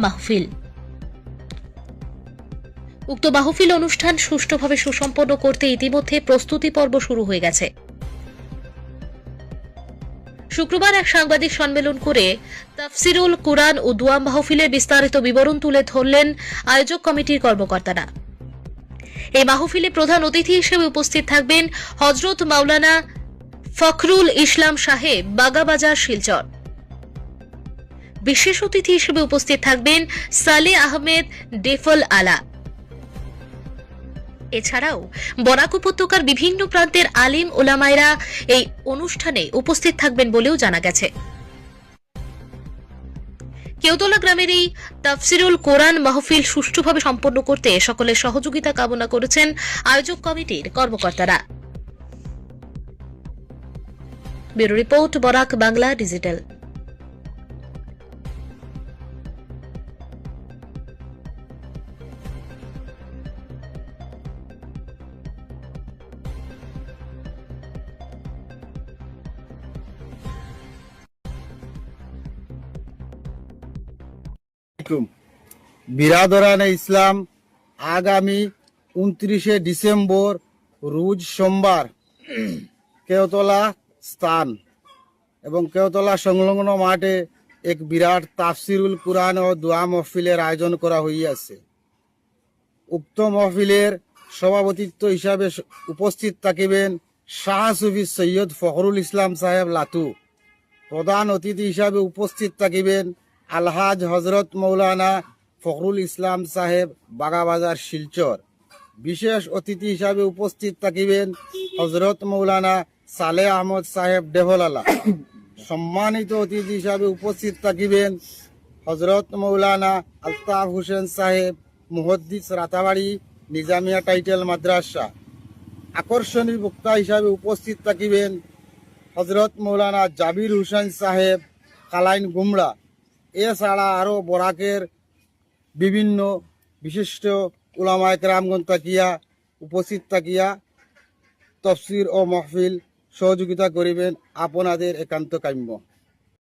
মাহফিল। উক্ত মাহফিল অনুষ্ঠান সুষ্ঠুভাবে সুসম্পন্ন করতে ইতিমধ্যে প্রস্তুতি পর্ব শুরু হয়ে গেছে। শুক্রবার এক সাংবাদিক সম্মেলন করে তাফসিরুল কুরআন ও দোয়া মাহফিলের বিস্তারিত বিবরণ তুলে ধরলেন আয়োজক কমিটির কর্মকর্তারা। এই মাহফিলে প্রধান অতিথি হিসেবে উপস্থিত থাকবেন হযরত মাওলানা ফখরুল ইসলাম সাহেব, বাগাবাজার, শিলচর। বিশেষ অতিথি হিসেবে উপস্থিত থাকবেন সালে আহমেদ, ডেফল আলা। এছাড়াও বরাক উপত্যকার বিভিন্ন প্রান্তের আলিম ওলামায়েরা এই অনুষ্ঠানে উপস্থিত থাকবেন বলেও জানা গেছে। কেওতলা গ্রামের এই তাফসিরুল কোরআন মাহফিল সুষ্ঠুভাবে সম্পন্ন করতে সকলের সহযোগিতা কামনা করেছেন আয়োজক কমিটির কর্মকর্তারা। Bureau report, Barak Bangla digital. বিরাদরানে ইসলাম, আগামী 29শে ডিসেম্বর রোজ সোমবার কেওতলা স্থান এবং কেওতলা সংলগ্ন মাঠে এক বিরাট তাফসিরুল কুরআন ও দোয়া মাহফিলের আয়োজন করা হইয়াছে। উক্ত মাহফিলের সভাপতিত্ব হিসাবে উপস্থিত থাকিবেন শাহ সুফি সৈয়দ ফখরুল ইসলাম সাহেব লাতু। প্রধান অতিথি হিসাবে উপস্থিত থাকিবেন আলহাজ হজরত মৌলানা ফখরুল ইসলাম সাহেব, বাগাবাজার, শিলচর। বিশেষ অতিথি হিসাবে উপস্থিত থাকিবেন হজরত মৌলানা সালে আহমদ সাহেব, ডেভলালা। সম্মানিত অতিথি হিসাবে উপস্থিত থাকিবেন হজরত মৌলানা আলতাফ হোসেন সাহেব, মুহদ্দিস, রাতাবাড়ি, নিজামিয়া টাইটেল মাদ্রাসা। আকর্ষণীয় বক্তা হিসাবে উপস্থিত থাকিবেন হজরত মৌলানা জাবির হোসেন সাহেব, কালাইন, গুমরা। এছাড়া আরও বরাকের বিভিন্ন বিশিষ্ট উলামায়ে কেরামগণ উপস্থিত থাকিয়া তফসির ও মাহফিল সহযোগিতা করিবেন আপনাদের একান্ত কাম্য।